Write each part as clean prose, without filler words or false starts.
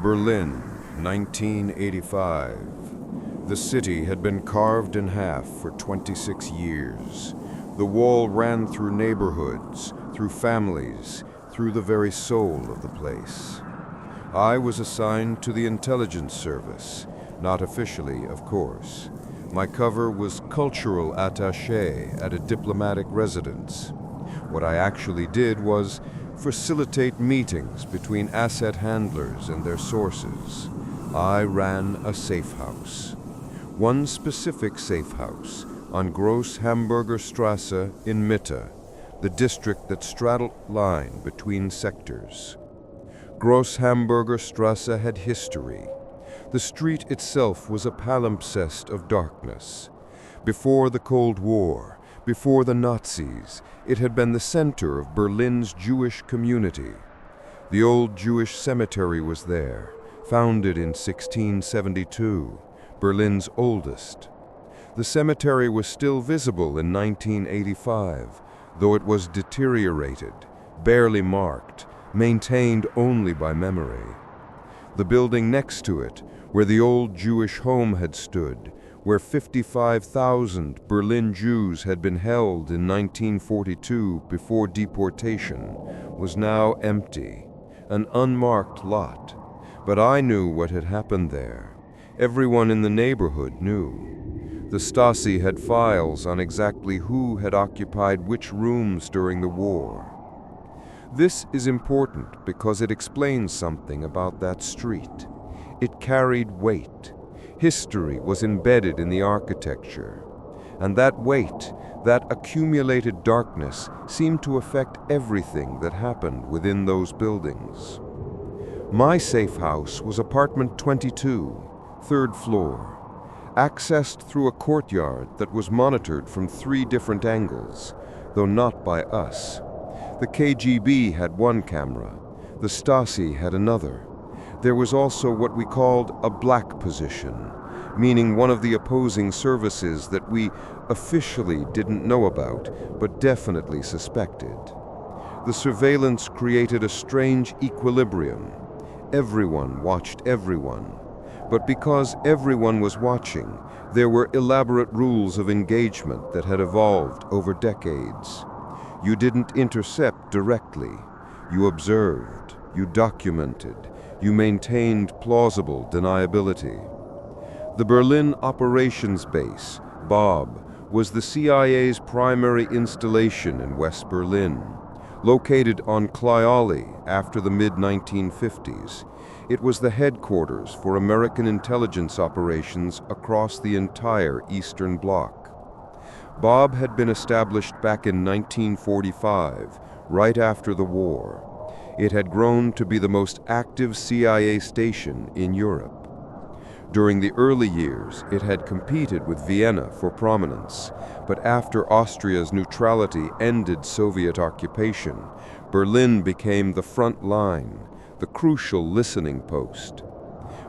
Berlin, 1985. The city had been carved in half for 26 years. The wall ran through neighborhoods, through families, through the very soul of the place. I was assigned to the intelligence service, not officially, of course. My cover was cultural attaché at a diplomatic residence. What I actually did was facilitate meetings between asset handlers and their sources. I ran a safe house. One specific safe house on Gross Hamburger Strasse in Mitte, the district that straddled line between sectors. Gross Hamburger Strasse had history. The street itself was a palimpsest of darkness. Before the Cold War, before the Nazis, it had been the center of Berlin's Jewish community. The old Jewish cemetery was there, founded in 1672, Berlin's oldest. The cemetery was still visible in 1985, though it was deteriorated, barely marked, maintained only by memory. The building next to it, where the old Jewish home had stood, where 55,000 Berlin Jews had been held in 1942 before deportation, was now empty, an unmarked lot. But I knew what had happened there. Everyone in the neighborhood knew. The Stasi had files on exactly who had occupied which rooms during the war. This is important because it explains something about that street. It carried weight. History was embedded in the architecture. And that weight, that accumulated darkness, seemed to affect everything that happened within those buildings. My safe house was apartment 22, third floor, accessed through a courtyard that was monitored from 3 different angles, though not by us. The KGB had one camera, the Stasi had another. There was also what we called a black position, meaning one of the opposing services that we officially didn't know about, but definitely suspected. The surveillance created a strange equilibrium. Everyone watched everyone. But because everyone was watching, there were elaborate rules of engagement that had evolved over decades. You didn't intercept directly. You observed, you documented, you maintained plausible deniability. The Berlin Operations Base, BOB, was the CIA's primary installation in West Berlin. Located on Clayali after the mid-1950s, it was the headquarters for American intelligence operations across the entire Eastern Bloc. BOB had been established back in 1945, right after the war. It had grown to be the most active CIA station in Europe. During the early years, it had competed with Vienna for prominence, but after Austria's neutrality ended Soviet occupation, Berlin became the front line, the crucial listening post.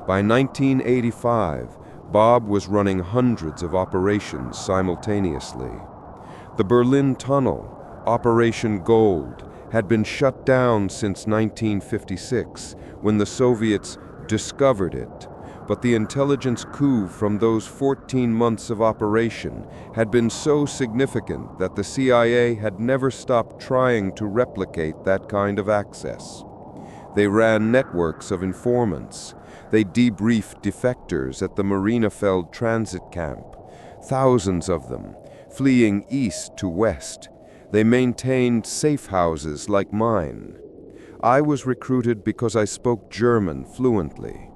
By 1985, BOB was running hundreds of operations simultaneously. The Berlin Tunnel, Operation Gold, had been shut down since 1956, when the Soviets discovered it. But the intelligence coup from those 14 months of operation had been so significant that the CIA had never stopped trying to replicate that kind of access. They ran networks of informants. They debriefed defectors at the Marienfeld transit camp, thousands of them, fleeing east to west. They maintained safe houses like mine. I was recruited because I spoke German fluently.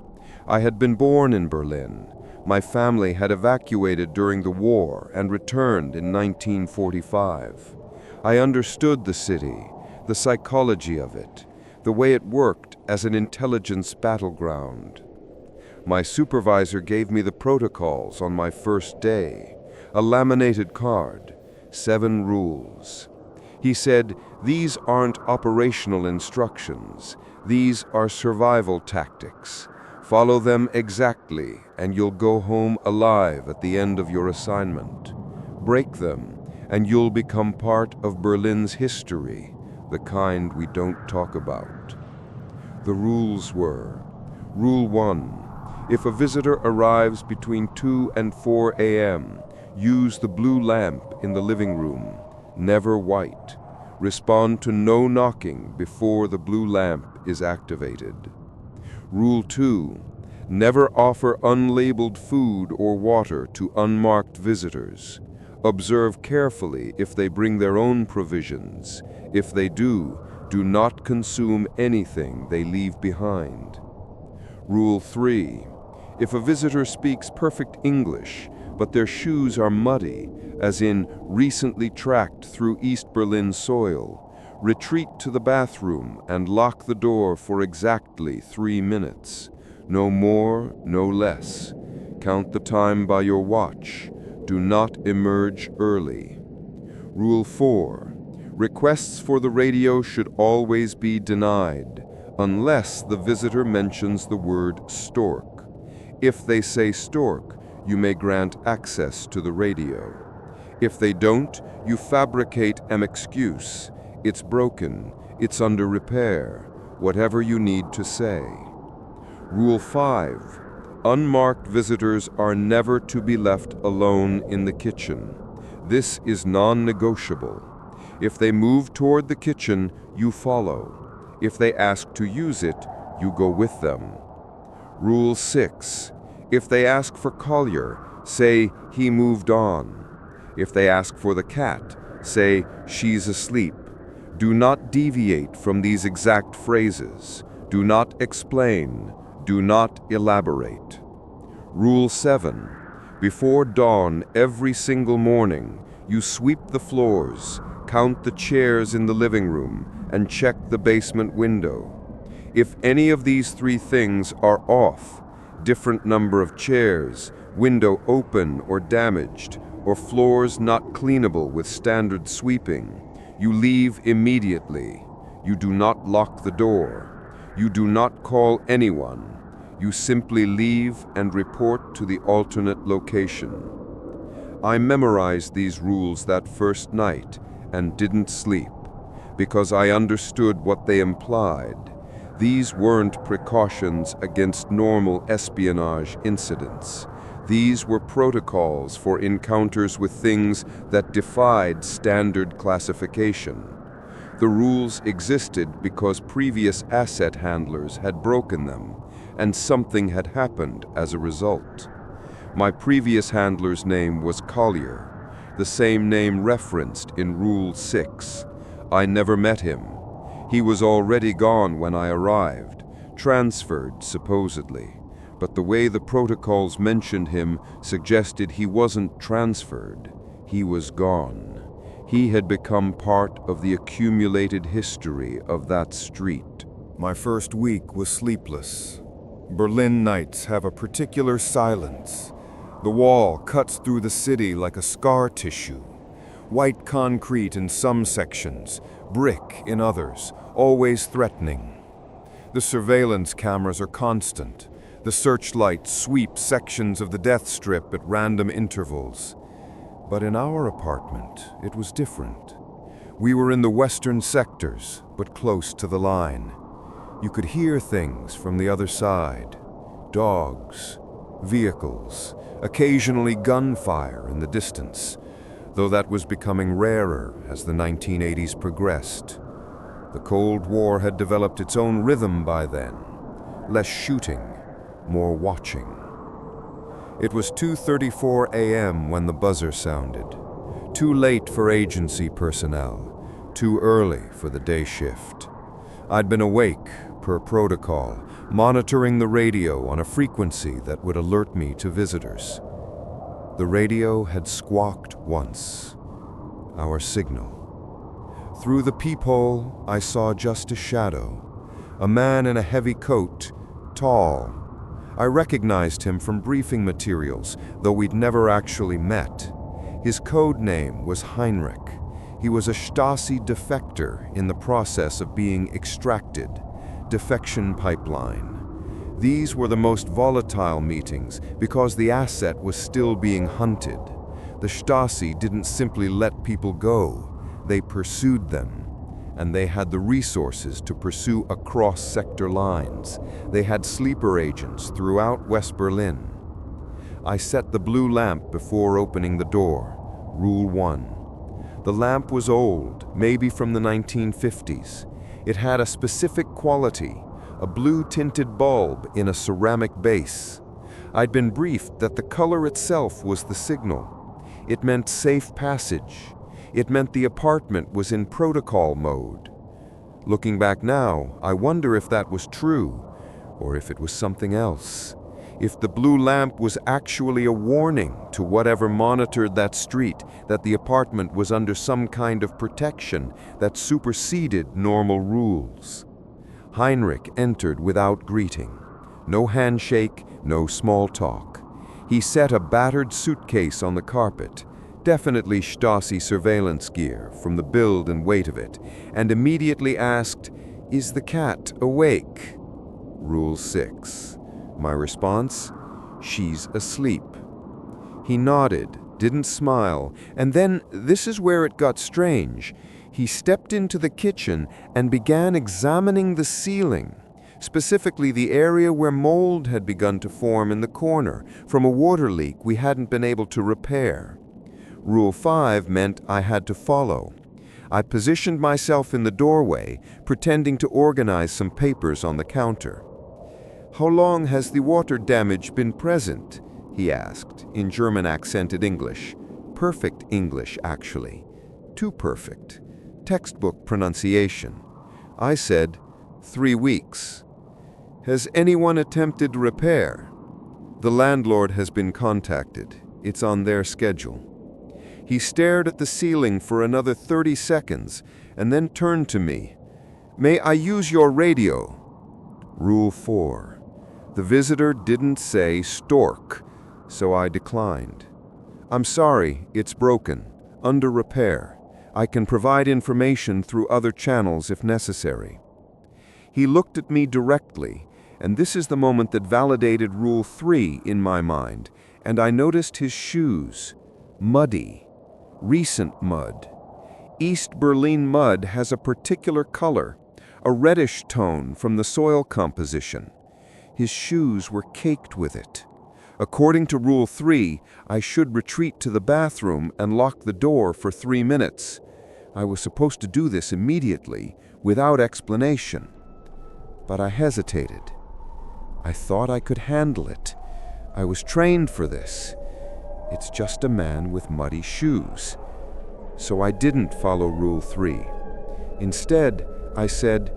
I had been born in Berlin. My family had evacuated during the war and returned in 1945. I understood the city, the psychology of it, the way it worked as an intelligence battleground. My supervisor gave me the protocols on my first day, a laminated card, 7 rules. He said, "These aren't operational instructions. These are survival tactics. Follow them exactly, and you'll go home alive at the end of your assignment. Break them, and you'll become part of Berlin's history, the kind we don't talk about." The rules were: Rule 1. If a visitor arrives between 2 and 4 a.m., use the blue lamp in the living room, never white. Respond to no knocking before the blue lamp is activated. Rule 2. Never offer unlabeled food or water to unmarked visitors. Observe carefully if they bring their own provisions. If they do not consume anything they leave behind. Rule 3. If a visitor speaks perfect English, but their shoes are muddy, as in recently tracked through East Berlin soil, retreat to the bathroom and lock the door for exactly 3 minutes. No more, no less. Count the time by your watch. Do not emerge early. Rule 4. Requests for the radio should always be denied, unless the visitor mentions the word stork. If they say stork, you may grant access to the radio. If they don't, you fabricate an excuse. It's broken, it's under repair, whatever you need to say. Rule 5. Unmarked visitors are never to be left alone in the kitchen. This is non-negotiable. If they move toward the kitchen, you follow. If they ask to use it, you go with them. Rule 6. If they ask for Collier, say, he moved on. If they ask for the cat, say, she's asleep. Do not deviate from these exact phrases. Do not explain. Do not elaborate. Rule 7. Before dawn every single morning, you sweep the floors, count the chairs in the living room, and check the basement window. If any of these 3 things are off, different number of chairs, window open or damaged, or floors not cleanable with standard sweeping, you leave immediately. You do not lock the door. You do not call anyone. You simply leave and report to the alternate location. I memorized these rules that first night and didn't sleep, because I understood what they implied. These weren't precautions against normal espionage incidents. These were protocols for encounters with things that defied standard classification. The rules existed because previous asset handlers had broken them, and something had happened as a result. My previous handler's name was Collier, the same name referenced in Rule 6. I never met him. He was already gone when I arrived, transferred supposedly, but the way the protocols mentioned him suggested he wasn't transferred. He was gone. He had become part of the accumulated history of that street. My first week was sleepless. Berlin nights have a particular silence. The wall cuts through the city like a scar tissue. White concrete in some sections, brick in others, always threatening. The surveillance cameras are constant. The searchlights sweep sections of the death strip at random intervals. But in our apartment, it was different. We were in the western sectors, but close to the line. You could hear things from the other side. Dogs, vehicles, occasionally gunfire in the distance, though that was becoming rarer as the 1980s progressed. The Cold War had developed its own rhythm by then. Less shooting, more watching. It was 2:34 a.m. when the buzzer sounded. Too late for agency personnel, too early for the day shift. I'd been awake, per protocol, monitoring the radio on a frequency that would alert me to visitors. The radio had squawked once. Our signal. Through the peephole, I saw just a shadow. A man in a heavy coat, tall. I recognized him from briefing materials, though we'd never actually met. His code name was Heinrich. He was a Stasi defector in the process of being extracted. Defection pipeline. These were the most volatile meetings because the asset was still being hunted. The Stasi didn't simply let people go. They pursued them. and they had the resources to pursue across sector lines. They had sleeper agents throughout West Berlin. I set the blue lamp before opening the door. Rule 1. The lamp was old, maybe from the 1950s. It had a specific quality, a blue-tinted bulb in a ceramic base. I'd been briefed that the color itself was the signal. It meant safe passage. It meant the apartment was in protocol mode. Looking back now, I wonder if that was true, or if it was something else. If the blue lamp was actually a warning to whatever monitored that street that the apartment was under some kind of protection that superseded normal rules. Heinrich entered without greeting. No handshake, no small talk. He set a battered suitcase on the carpet, definitely Stasi surveillance gear from the build and weight of it, and immediately asked, "Is the cat awake?" Rule 6. My response, "She's asleep." He nodded, didn't smile, and then, this is where it got strange, he stepped into the kitchen and began examining the ceiling, specifically the area where mold had begun to form in the corner from a water leak we hadn't been able to repair. Rule 5 meant I had to follow. I positioned myself in the doorway, pretending to organize some papers on the counter. "How long has the water damage been present?" he asked, in German-accented English. Perfect English, actually. Too perfect. Textbook pronunciation. I said, 3 weeks. "Has anyone attempted repair?" "The landlord has been contacted. It's on their schedule." He stared at the ceiling for another 30 seconds and then turned to me. "May I use your radio?" Rule 4. The visitor didn't say stork, so I declined. "I'm sorry, it's broken. Under repair. I can provide information through other channels if necessary." He looked at me directly, and this is the moment that validated Rule 3 in my mind, and I noticed his shoes. Muddy. Recent mud. East Berlin mud has a particular color, a reddish tone from the soil composition. His shoes were caked with it. According to Rule 3, I should retreat to the bathroom and lock the door for 3 minutes. I was supposed to do this immediately, without explanation. But I hesitated. I thought I could handle it. I was trained for this. It's just a man with muddy shoes. So I didn't follow Rule 3. Instead, I said,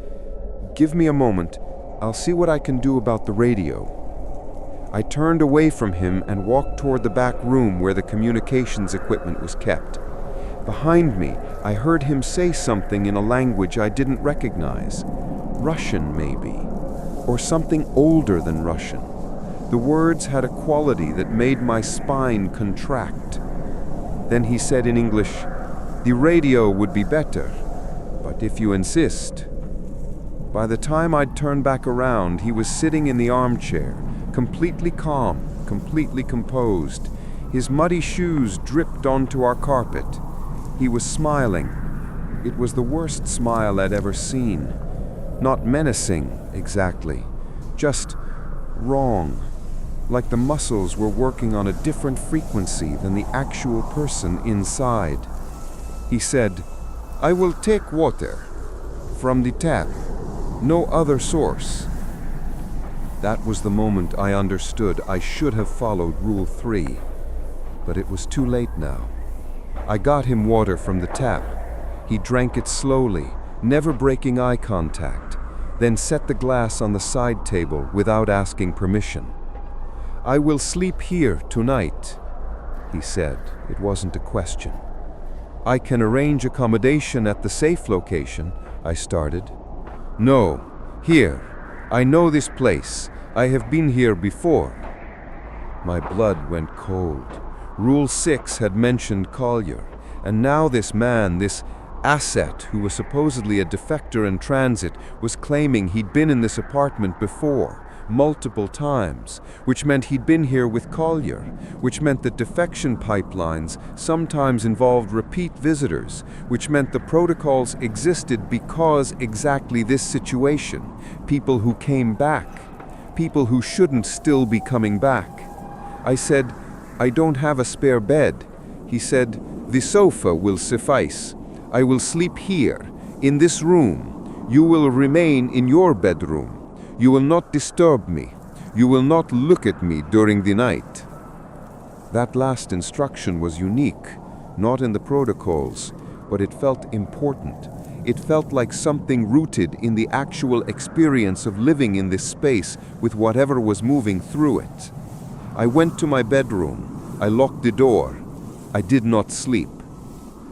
"Give me a moment. I'll see what I can do about the radio." I turned away from him and walked toward the back room where the communications equipment was kept. Behind me, I heard him say something in a language I didn't recognize. Russian, maybe. Or something older than Russian. The words had a quality that made my spine contract. Then he said in English, "The radio would be better, but if you insist." By the time I'd turned back around, he was sitting in the armchair, completely calm, completely composed. His muddy shoes dripped onto our carpet. He was smiling. It was the worst smile I'd ever seen. Not menacing, exactly. Just wrong. Like the muscles were working on a different frequency than the actual person inside. He said, "I will take water. From the tap. No other source." That was the moment I understood I should have followed Rule 3. But it was too late now. I got him water from the tap. He drank it slowly, never breaking eye contact, then set the glass on the side table without asking permission. "I will sleep here tonight," he said. It wasn't a question. "I can arrange accommodation at the safe location," I started. "No, here. I know this place. I have been here before." My blood went cold. Rule 6 had mentioned Collier, and now this man, this asset who was supposedly a defector in transit, was claiming he'd been in this apartment before, multiple times, which meant he'd been here with Collier, which meant that defection pipelines sometimes involved repeat visitors, which meant the protocols existed because exactly this situation, people who came back, people who shouldn't still be coming back. I said, "I don't have a spare bed." He said, "The sofa will suffice. I will sleep here, in this room. You will remain in your bedroom. You will not disturb me. You will not look at me during the night." That last instruction was unique, not in the protocols, but it felt important. It felt like something rooted in the actual experience of living in this space with whatever was moving through it. I went to my bedroom. I locked the door. I did not sleep.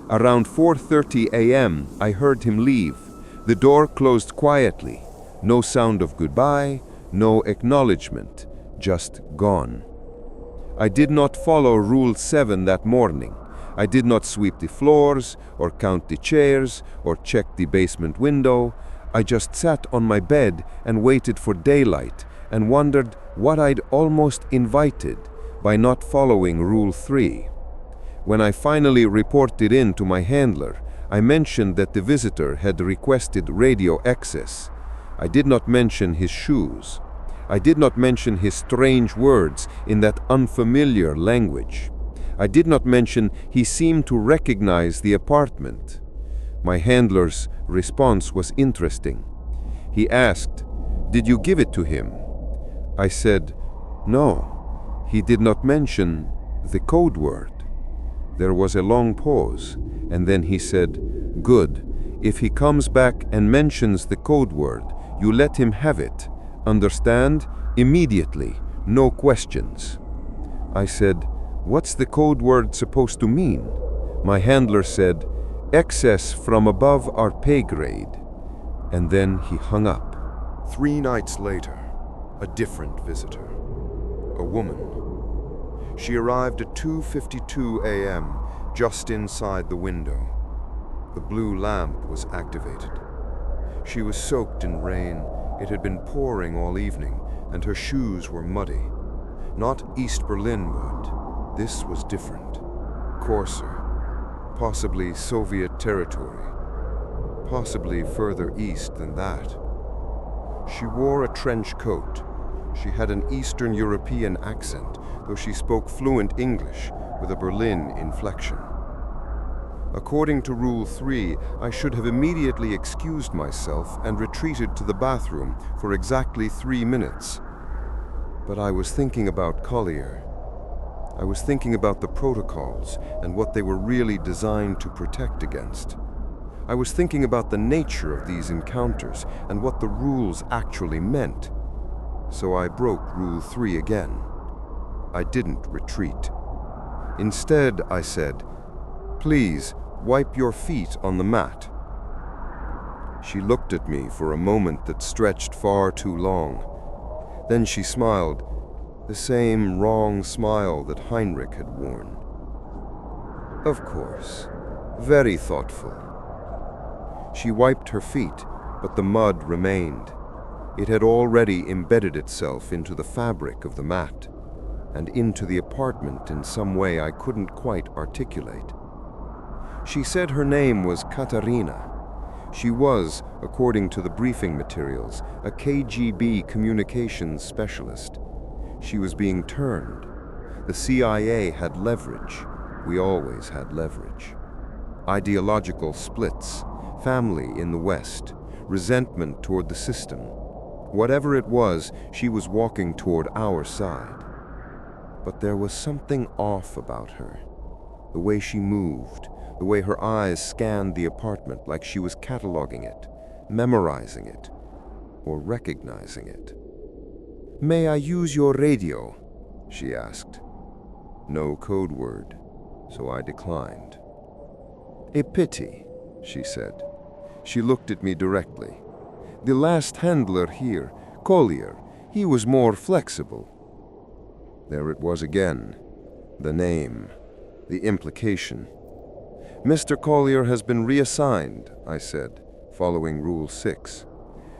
Around 4:30 a.m., I heard him leave. The door closed quietly. No sound of goodbye, no acknowledgement, just gone. I did not follow Rule 7 that morning. I did not sweep the floors, or count the chairs, or check the basement window. I just sat on my bed and waited for daylight and wondered what I'd almost invited by not following Rule 3. When I finally reported in to my handler, I mentioned that the visitor had requested radio access. I did not mention his shoes. I did not mention his strange words in that unfamiliar language. I did not mention he seemed to recognize the apartment. My handler's response was interesting. He asked, "Did you give it to him?" I said, "No." He did not mention the code word. There was a long pause, and then he said, "Good. If he comes back and mentions the code word, you let him have it. Understand? Immediately. No questions." I said, "What's the code word supposed to mean?" My handler said, "Excess from above our pay grade." And then he hung up. 3 nights later, a different visitor. A woman. She arrived at 2:52 a.m., just inside the window. The blue lamp was activated. She was soaked in rain. It had been pouring all evening, and her shoes were muddy. Not East Berlin wood. This was different. Coarser. Possibly Soviet territory. Possibly further east than that. She wore a trench coat. She had an Eastern European accent, though she spoke fluent English with a Berlin inflection. According to Rule 3, I should have immediately excused myself and retreated to the bathroom for exactly 3 minutes. But I was thinking about Collier. I was thinking about the protocols and what they were really designed to protect against. I was thinking about the nature of these encounters and what the rules actually meant. So I broke Rule 3 again. I didn't retreat. Instead, I said, "Please, wipe your feet on the mat." She looked at me for a moment that stretched far too long. Then she smiled, the same wrong smile that Heinrich had worn. "Of course. Very thoughtful." She wiped her feet, but the mud remained. It had already embedded itself into the fabric of the mat, and into the apartment in some way I couldn't quite articulate. She said her name was Katarina. She was, according to the briefing materials, a KGB communications specialist. She was being turned. The CIA had leverage. We always had leverage. Ideological splits, family in the West, resentment toward the system. Whatever it was, she was walking toward our side. But there was something off about her. The way she moved, the way her eyes scanned the apartment like she was cataloging it, memorizing it, or recognizing it. "May I use your radio?" she asked. No code word, so I declined. "A pity," she said. She looked at me directly. "The last handler here, Collier, he was more flexible." There it was again. The name. The implication. "Mr. Collier has been reassigned," I said, following Rule 6.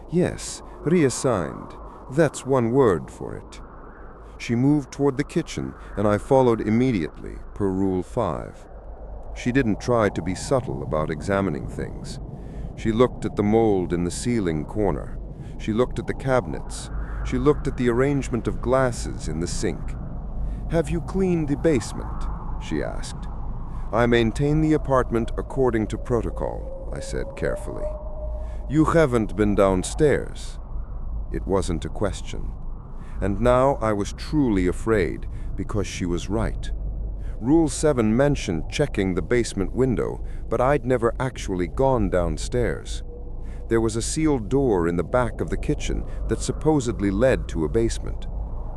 "Yes, reassigned. That's one word for it. She moved toward the kitchen, and I followed immediately, per Rule 5. She didn't try to be subtle about examining things. She looked at the mold in the ceiling corner. She looked at the cabinets. She looked at the arrangement of glasses in the sink. "Have you cleaned the basement?" she asked. "I maintain the apartment according to protocol," I said carefully. "You haven't been downstairs." It wasn't a question. And now I was truly afraid, because she was right. Rule 7 mentioned checking the basement window, but I'd never actually gone downstairs. There was a sealed door in the back of the kitchen that supposedly led to a basement,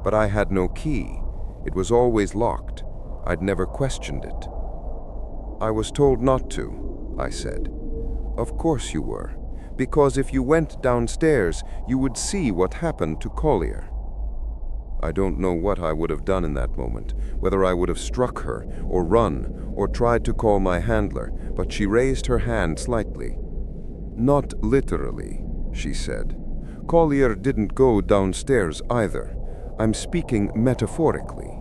but I had no key. It was always locked. I'd never questioned it. "I was told not to," I said. "Of course you were, because if you went downstairs, you would see what happened to Collier." I don't know what I would have done in that moment, whether I would have struck her, or run, or tried to call my handler, but she raised her hand slightly. "Not literally," she said. "Collier didn't go downstairs either. I'm speaking metaphorically.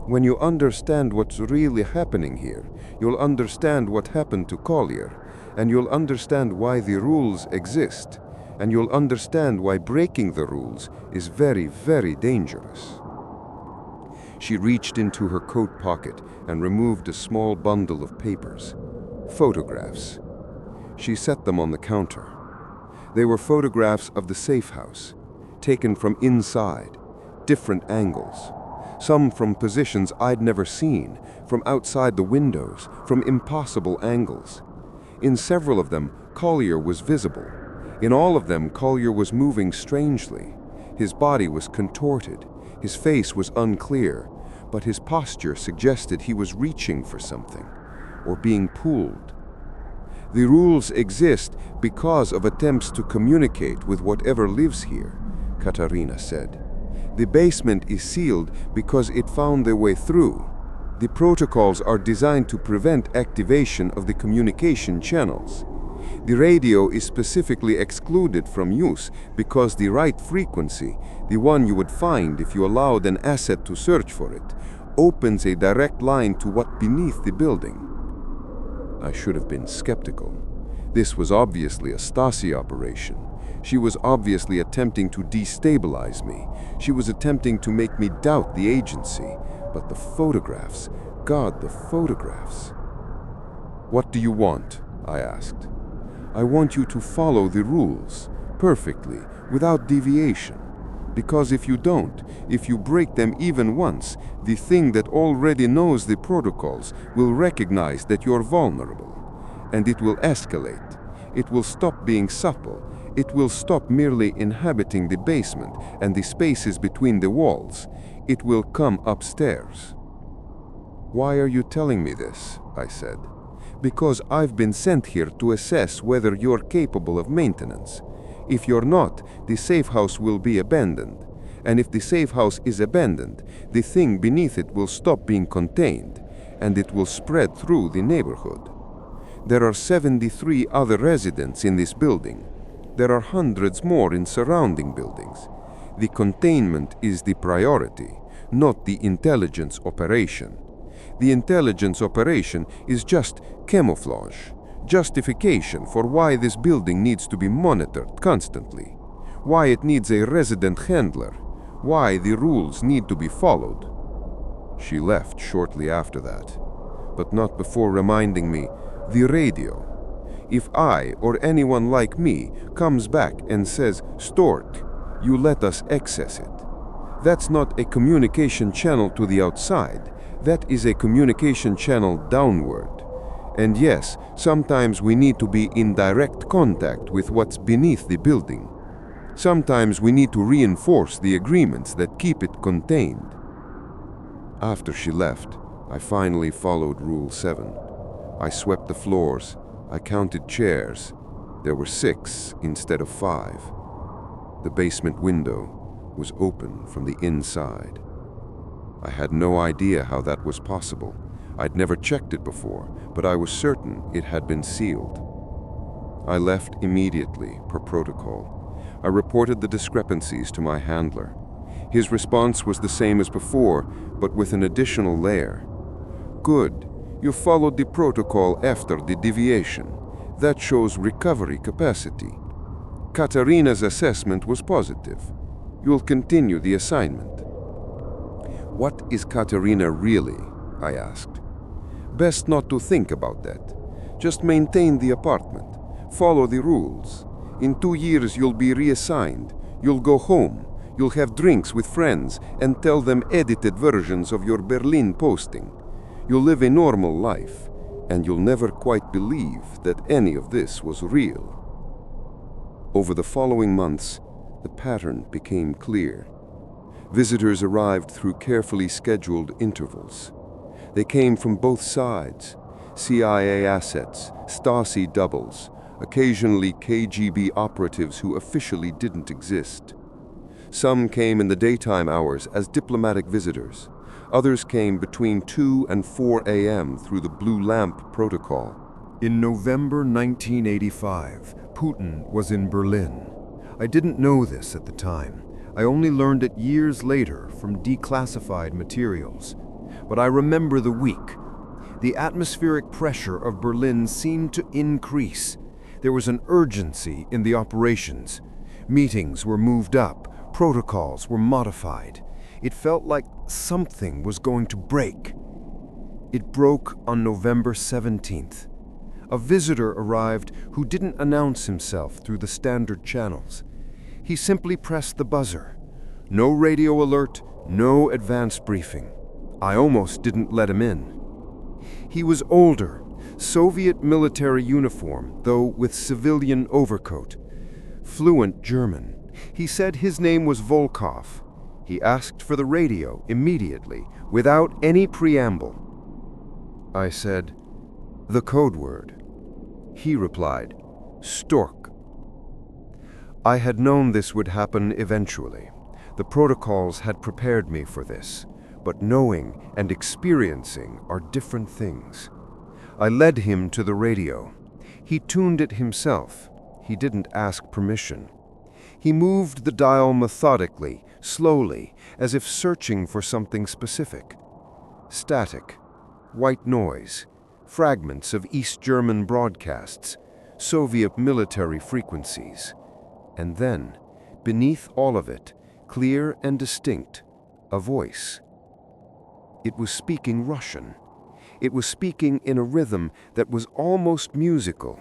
When you understand what's really happening here, you'll understand what happened to Collier, and you'll understand why the rules exist, and you'll understand why breaking the rules is very, very dangerous." She reached into her coat pocket and removed a small bundle of papers. Photographs. She set them on the counter. They were photographs of the safe house, taken from inside, different angles. Some from positions I'd never seen, from outside the windows, from impossible angles. In several of them, Collier was visible. In all of them, Collier was moving strangely. His body was contorted. His face was unclear, but his posture suggested he was reaching for something, or being pulled. "The rules exist because of attempts to communicate with whatever lives here," Katarina said. "The basement is sealed because it found their way through. The protocols are designed to prevent activation of the communication channels. The radio is specifically excluded from use because the right frequency, the one you would find if you allowed an asset to search for it, opens a direct line to what beneath the building." I should have been skeptical. This was obviously a Stasi operation. She was obviously attempting to destabilize me. She was attempting to make me doubt the agency. But the photographs, God, the photographs. "What do you want?" I asked. "I want you to follow the rules, perfectly, without deviation. Because if you don't, if you break them even once, the thing that already knows the protocols will recognize that you're vulnerable. And it will escalate. It will stop being subtle. It will stop merely inhabiting the basement and the spaces between the walls. It will come upstairs." "Why are you telling me this?" I said. "Because I've been sent here to assess whether you're capable of maintenance. If you're not, the safe house will be abandoned. And if the safe house is abandoned, the thing beneath it will stop being contained, and it will spread through the neighborhood. There are 73 other residents in this building. There are hundreds more in surrounding buildings. The containment is the priority, not the intelligence operation. The intelligence operation is just camouflage, justification for why this building needs to be monitored constantly, why it needs a resident handler, why the rules need to be followed." She left shortly after that, but not before reminding me, "The radio. If I or anyone like me comes back and says, 'Stort,' you let us access it. That's not a communication channel to the outside. That is a communication channel downward. And yes, sometimes we need to be in direct contact with what's beneath the building. Sometimes we need to reinforce the agreements that keep it contained." After she left, I finally followed Rule 7. I swept the floors. I counted chairs. There were 6 instead of 5. The basement window was open from the inside. I had no idea how that was possible. I'd never checked it before, but I was certain it had been sealed. I left immediately, per protocol. I reported the discrepancies to my handler. His response was the same as before, but with an additional layer. Good. You followed the protocol after the deviation. That shows recovery capacity. Katarina's assessment was positive. You'll continue the assignment. What is Katarina really? I asked. Best not to think about that. Just maintain the apartment. Follow the rules. In 2 years you'll be reassigned. You'll go home. You'll have drinks with friends and tell them edited versions of your Berlin posting. You'll live a normal life, and you'll never quite believe that any of this was real. Over the following months, the pattern became clear. Visitors arrived through carefully scheduled intervals. They came from both sides: CIA assets, Stasi doubles, occasionally KGB operatives who officially didn't exist. Some came in the daytime hours as diplomatic visitors. Others came between 2 and 4 a.m. through the Blue Lamp protocol. In November 1985, Putin was in Berlin. I didn't know this at the time. I only learned it years later from declassified materials. But I remember the week. The atmospheric pressure of Berlin seemed to increase. There was an urgency in the operations. Meetings were moved up. Protocols were modified. It felt like something was going to break. It broke on November 17th. A visitor arrived who didn't announce himself through the standard channels. He simply pressed the buzzer. No radio alert, no advance briefing. I almost didn't let him in. He was older, Soviet military uniform, though with civilian overcoat. Fluent German. He said his name was Volkov. He asked for the radio immediately, without any preamble. I said, "The code word." He replied, "Stork." I had known this would happen eventually. The protocols had prepared me for this, but knowing and experiencing are different things. I led him to the radio. He tuned it himself. He didn't ask permission. He moved the dial methodically, slowly, as if searching for something specific. Static, white noise, fragments of East German broadcasts, Soviet military frequencies. And then, beneath all of it, clear and distinct, a voice. It was speaking Russian. It was speaking in a rhythm that was almost musical.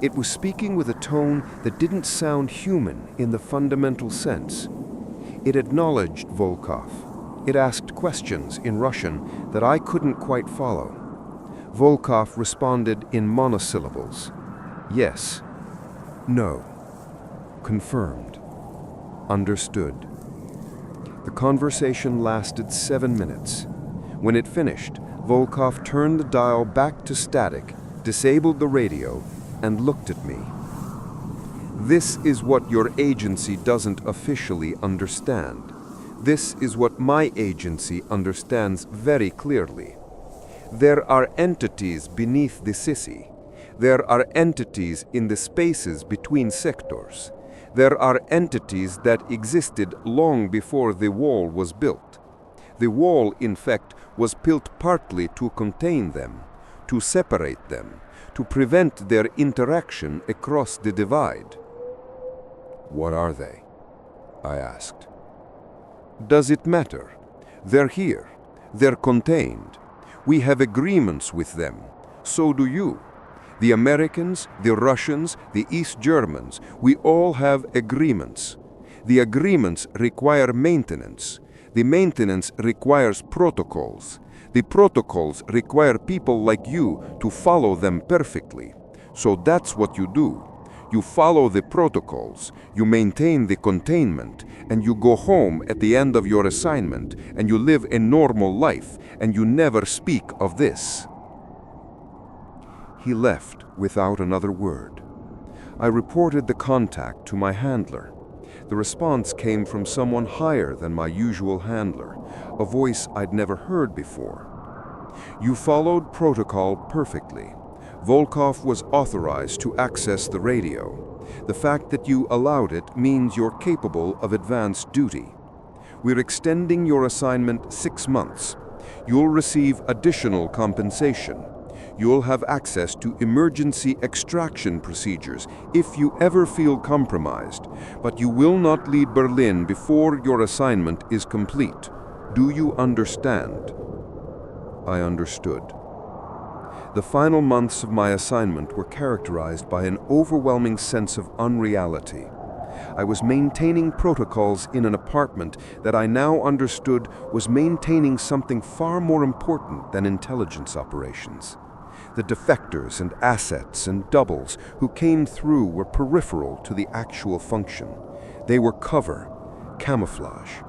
It was speaking with a tone that didn't sound human in the fundamental sense. It acknowledged Volkov. It asked questions in Russian that I couldn't quite follow. Volkov responded in monosyllables. Yes. No. Confirmed. Understood. The conversation lasted 7 minutes. When it finished, Volkov turned the dial back to static, disabled the radio, and looked at me. This is what your agency doesn't officially understand. This is what my agency understands very clearly. There are entities beneath the Sisi. There are entities in the spaces between sectors. There are entities that existed long before the wall was built. The wall, in fact, was built partly to contain them, to separate them, to prevent their interaction across the divide. What are they? I asked. Does it matter? They're here. They're contained. We have agreements with them. So do you. The Americans, the Russians, the East Germans, we all have agreements. The agreements require maintenance. The maintenance requires protocols. The protocols require people like you to follow them perfectly. So that's what you do. You follow the protocols, you maintain the containment, and you go home at the end of your assignment, and you live a normal life, and you never speak of this. He left without another word. I reported the contact to my handler. The response came from someone higher than my usual handler, a voice I'd never heard before. You followed protocol perfectly. Volkov was authorized to access the radio. The fact that you allowed it means you're capable of advanced duty. We're extending your assignment 6 months. You'll receive additional compensation. You'll have access to emergency extraction procedures if you ever feel compromised, but you will not leave Berlin before your assignment is complete. Do you understand? I understood. The final months of my assignment were characterized by an overwhelming sense of unreality. I was maintaining protocols in an apartment that I now understood was maintaining something far more important than intelligence operations. The defectors and assets and doubles who came through were peripheral to the actual function. They were cover, camouflage.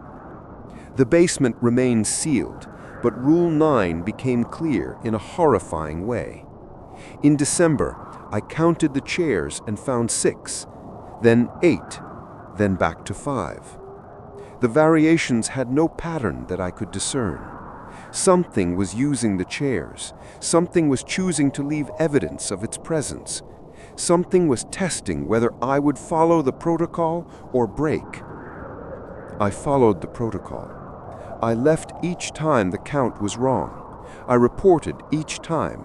The basement remained sealed, but Rule 9 became clear in a horrifying way. In December, I counted the chairs and found 6, then 8, then back to 5. The variations had no pattern that I could discern. Something was using the chairs. Something was choosing to leave evidence of its presence. Something was testing whether I would follow the protocol or break. I followed the protocol. I left each time the count was wrong. I reported each time.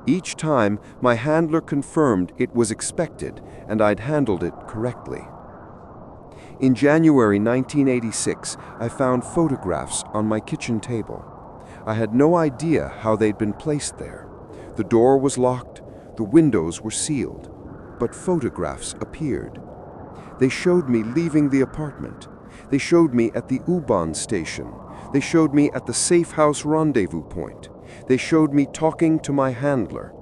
Each time, my handler confirmed it was expected and I'd handled it correctly. In January 1986, I found photographs on my kitchen table. I had no idea how they'd been placed there. The door was locked, the windows were sealed, but photographs appeared. They showed me leaving the apartment. They showed me at the U-Bahn station. They showed me at the safe house rendezvous point. They showed me talking to my handler.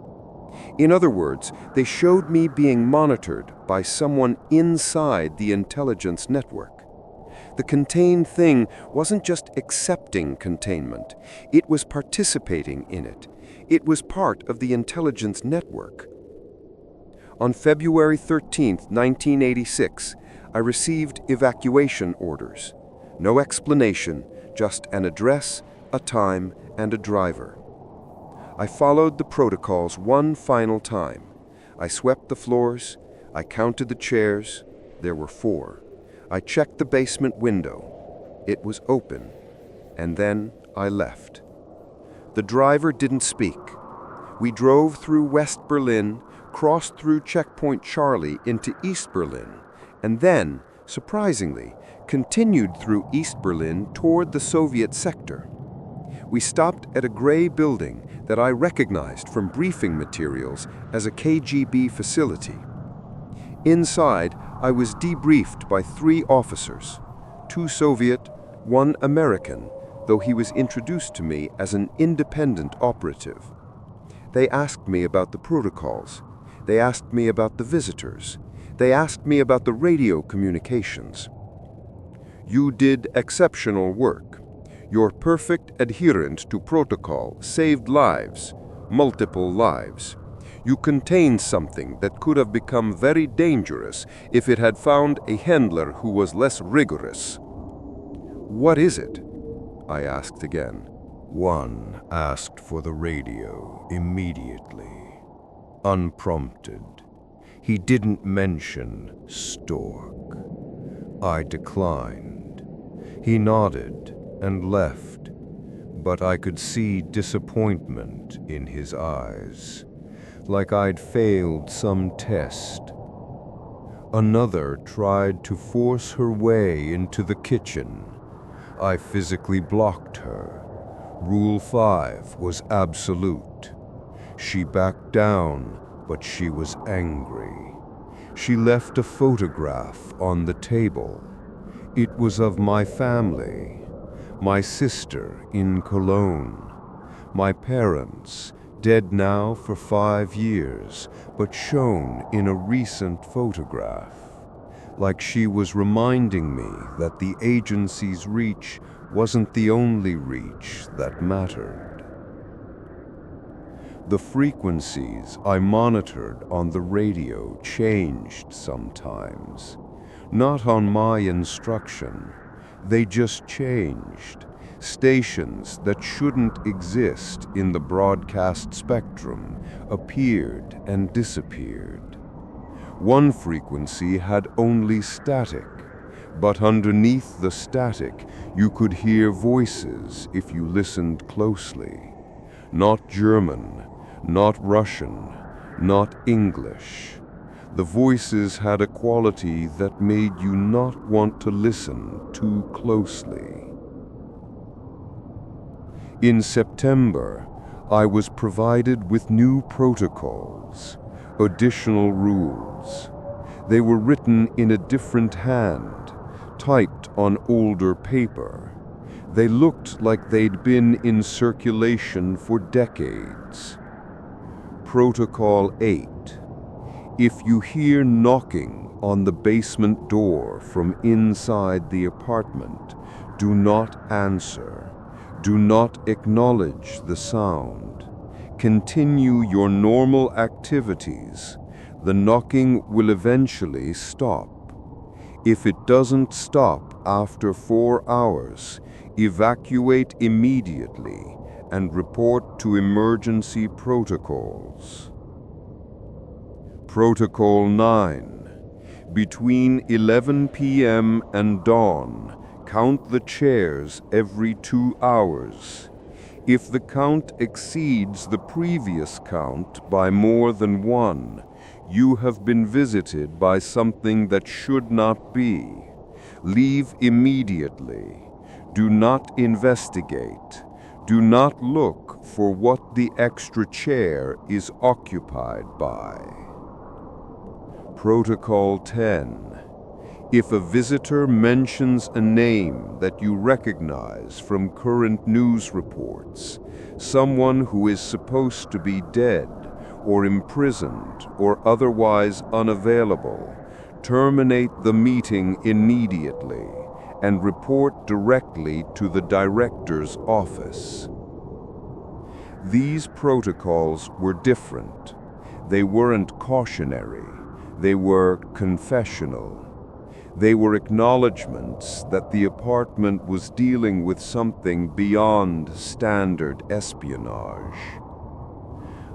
In other words, they showed me being monitored by someone inside the intelligence network. The contained thing wasn't just accepting containment. It was participating in it. It was part of the intelligence network. On February 13, 1986, I received evacuation orders. No explanation, just an address, a time, and a driver. I followed the protocols one final time. I swept the floors. I counted the chairs. There were 4. I checked the basement window. It was open. And then I left. The driver didn't speak. We drove through West Berlin, crossed through Checkpoint Charlie into East Berlin, and then, surprisingly, continued through East Berlin toward the Soviet sector. We stopped at a gray building that I recognized from briefing materials as a KGB facility. Inside, I was debriefed by 3 officers, 2 Soviet, 1 American, though he was introduced to me as an independent operative. They asked me about the protocols. They asked me about the visitors. They asked me about the radio communications. You did exceptional work. Your perfect adherence to protocol saved lives, multiple lives. You contained something that could have become very dangerous if it had found a handler who was less rigorous. What is it? I asked again. One asked for the radio immediately, unprompted. He didn't mention Stork. I declined. He nodded and left, but I could see disappointment in his eyes, like I'd failed some test. Another tried to force her way into the kitchen. I physically blocked her. Rule 5 was absolute. She backed down, but she was angry. She left a photograph on the table. It was of my family, my sister in Cologne, my parents, dead now for 5 years, but shown in a recent photograph, like she was reminding me that the agency's reach wasn't the only reach that mattered. The frequencies I monitored on the radio changed sometimes. Not on my instruction. They just changed. Stations that shouldn't exist in the broadcast spectrum appeared and disappeared. One frequency had only static, but underneath the static you could hear voices if you listened closely. Not German, not Russian, not English. The voices had a quality that made you not want to listen too closely. In September, I was provided with new protocols, additional rules. They were written in a different hand, typed on older paper. They looked like they'd been in circulation for decades. Protocol 8. If you hear knocking on the basement door from inside the apartment, do not answer. Do not acknowledge the sound. Continue your normal activities. The knocking will eventually stop. If it doesn't stop after 4 hours, evacuate immediately and report to emergency protocols. Protocol 9. Between 11 p.m. and dawn, count the chairs every 2 hours. If the count exceeds the previous count by more than 1, you have been visited by something that should not be. Leave immediately. Do not investigate. Do not look for what the extra chair is occupied by. Protocol 10. If a visitor mentions a name that you recognize from current news reports, someone who is supposed to be dead or imprisoned or otherwise unavailable, terminate the meeting immediately and report directly to the director's office. These protocols were different. They weren't cautionary. They were confessional. They were acknowledgments that the apartment was dealing with something beyond standard espionage.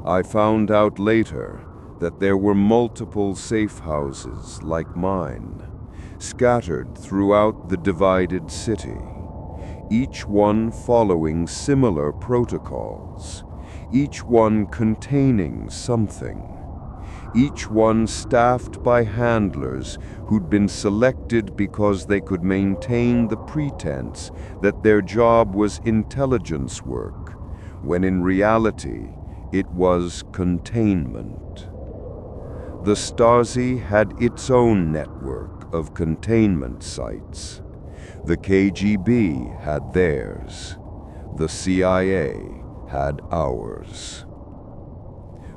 I found out later that there were multiple safe houses like mine, scattered throughout the divided city, each one following similar protocols, each one containing something. Each one staffed by handlers who'd been selected because they could maintain the pretense that their job was intelligence work, when in reality it was containment. The Stasi had its own network of containment sites. The KGB had theirs. The CIA had ours.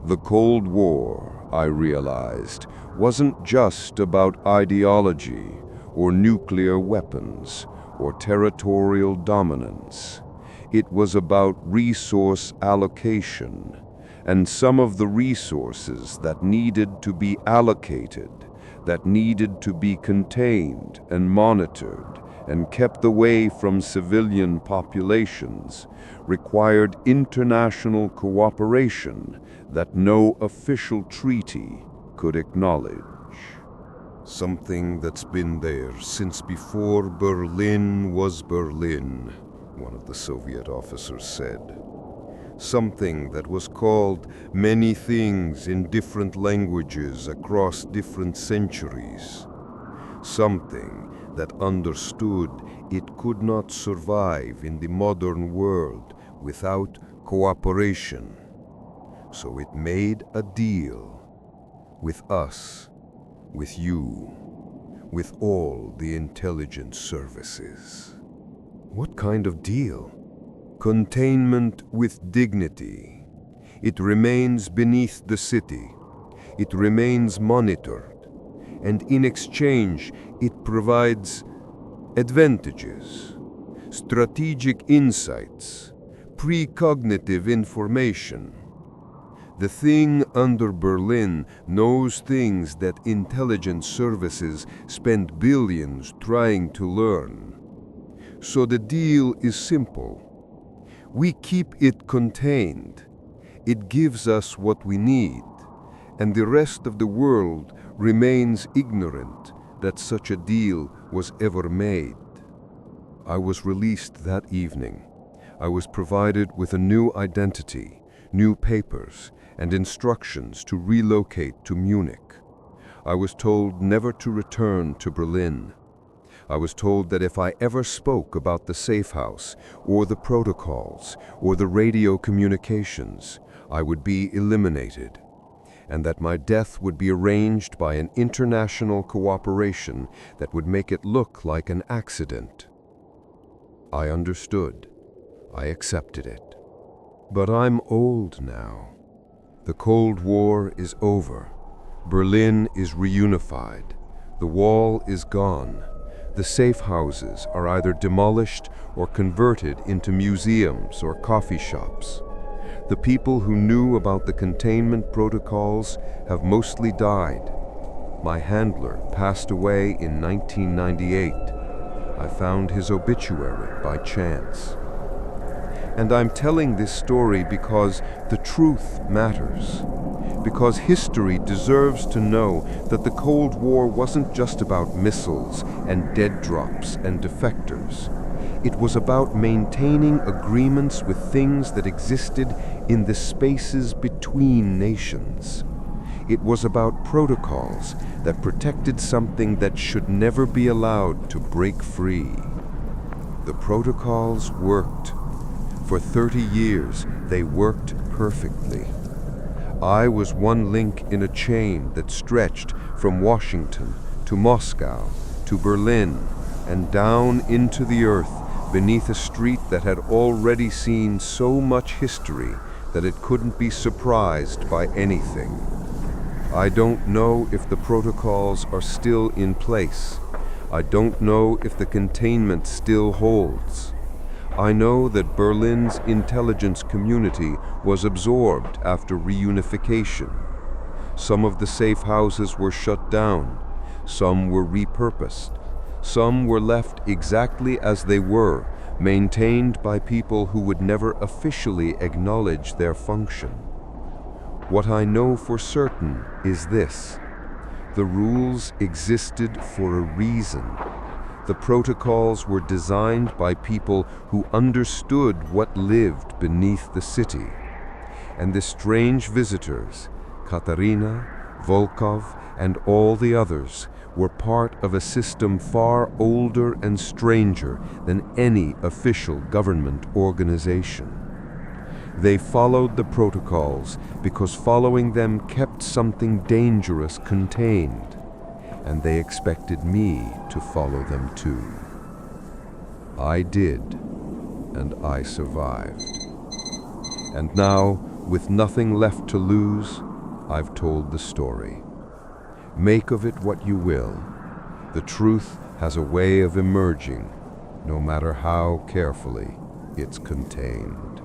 The Cold War, I realized, wasn't just about ideology or nuclear weapons or territorial dominance. It was about resource allocation, and some of the resources that needed to be allocated, that needed to be contained and monitored and kept away from civilian populations, required international cooperation that no official treaty could acknowledge. Something that's been there since before Berlin was Berlin, one of the Soviet officers said. Something that was called many things in different languages across different centuries. Something that understood it could not survive in the modern world without cooperation. So it made a deal with us, with you, with all the intelligence services. What kind of deal? Containment with dignity. It remains beneath the city. It remains monitored. And in exchange, it provides advantages, strategic insights, precognitive information. The thing under Berlin knows things that intelligence services spend billions trying to learn. So the deal is simple. We keep it contained. It gives us what we need, and the rest of the world remains ignorant that such a deal was ever made. I was released that evening. I was provided with a new identity, new papers, and instructions to relocate to Munich. I was told never to return to Berlin. I was told that if I ever spoke about the safe house, or the protocols, or the radio communications, I would be eliminated, and that my death would be arranged by an international cooperation that would make it look like an accident. I understood. I accepted it. But I'm old now. The Cold War is over. Berlin is reunified. The wall is gone. The safe houses are either demolished or converted into museums or coffee shops. The people who knew about the containment protocols have mostly died. My handler passed away in 1998. I found his obituary by chance. And I'm telling this story because the truth matters. Because history deserves to know that the Cold War wasn't just about missiles and dead drops and defectors. It was about maintaining agreements with things that existed in the spaces between nations. It was about protocols that protected something that should never be allowed to break free. The protocols worked. For 30 years, they worked perfectly. I was one link in a chain that stretched from Washington to Moscow to Berlin and down into the earth beneath a street that had already seen so much history that it couldn't be surprised by anything. I don't know if the protocols are still in place. I don't know if the containment still holds. I know that Berlin's intelligence community was absorbed after reunification. Some of the safe houses were shut down. Some were repurposed. Some were left exactly as they were, maintained by people who would never officially acknowledge their function. What I know for certain is this: the rules existed for a reason. The protocols were designed by people who understood what lived beneath the city. And the strange visitors, Katarina, Volkov, and all the others, were part of a system far older and stranger than any official government organization. They followed the protocols because following them kept something dangerous contained, and they expected me to follow them too. I did, and I survived. And now, with nothing left to lose, I've told the story. Make of it what you will. The truth has a way of emerging, no matter how carefully it's contained.